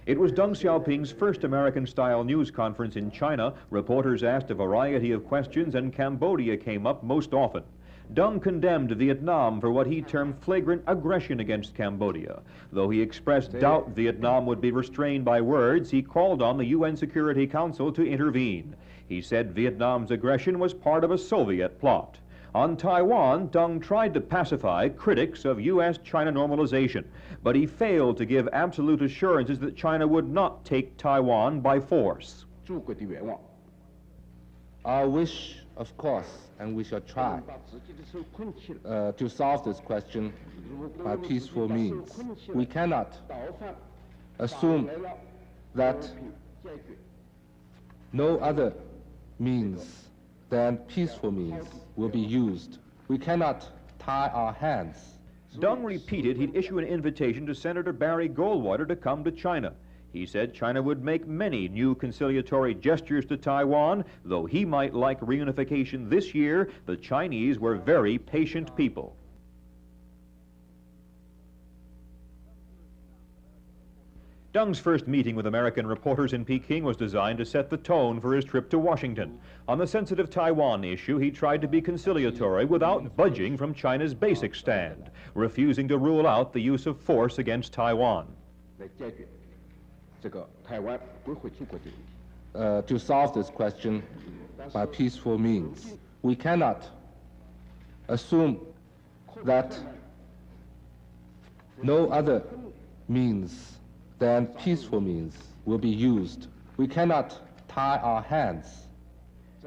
It was Deng Xiaoping's first American-style news conference in China. Reporters asked a variety of questions, and Cambodia came up most often. Deng condemned Vietnam for what he termed flagrant aggression against Cambodia. Though he expressed doubt Vietnam would be restrained by words, he called on the UN Security Council to intervene. He said Vietnam's aggression was part of a Soviet plot. On Taiwan, Deng tried to pacify critics of U.S.-China normalization, but he failed to give absolute assurances that China would not take Taiwan by force. Our wish, of course, and we shall try to solve this question by peaceful means. We cannot assume that no other means than peaceful means will be used. We cannot tie our hands. Deng repeated he'd issue an invitation to Senator Barry Goldwater to come to China. He said China would make many new conciliatory gestures to Taiwan. Though he might like reunification this year, the Chinese were very patient people. Deng's first meeting with American reporters in Peking was designed to set the tone for his trip to Washington. On the sensitive Taiwan issue, he tried to be conciliatory without budging from China's basic stand, refusing to rule out the use of force against Taiwan. To solve this question by peaceful means. We cannot assume that no other means than peaceful means will be used. We cannot tie our hands.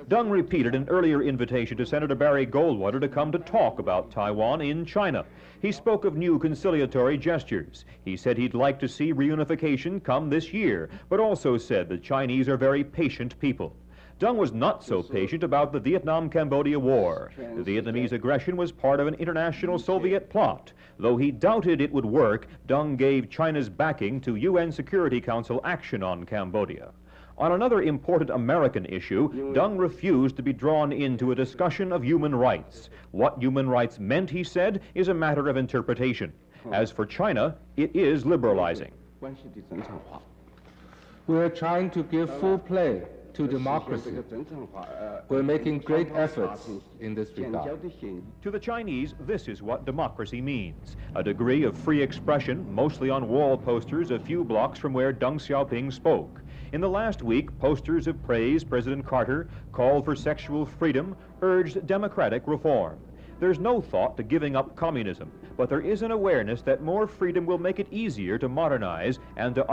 Deng repeated an earlier invitation to Senator Barry Goldwater to come to talk about Taiwan in China. He spoke of new conciliatory gestures. He said he'd like to see reunification come this year, but also said the Chinese are very patient people. Deng was not so patient about the Vietnam-Cambodia war. The Vietnamese aggression was part of an international Soviet plot. Though he doubted it would work, Deng gave China's backing to UN Security Council action on Cambodia. On another important American issue, Deng refused to be drawn into a discussion of human rights. What human rights meant, he said, is a matter of interpretation. As for China, it is liberalizing. We're trying to give full play to democracy. We're making great efforts in this regard. To the Chinese, this is what democracy means: a degree of free expression, mostly on wall posters a few blocks from where Deng Xiaoping spoke. In the last week, posters have praised President Carter, called for sexual freedom, urged democratic reform. There's no thought to giving up communism, but there is an awareness that more freedom will make it easier to modernize and to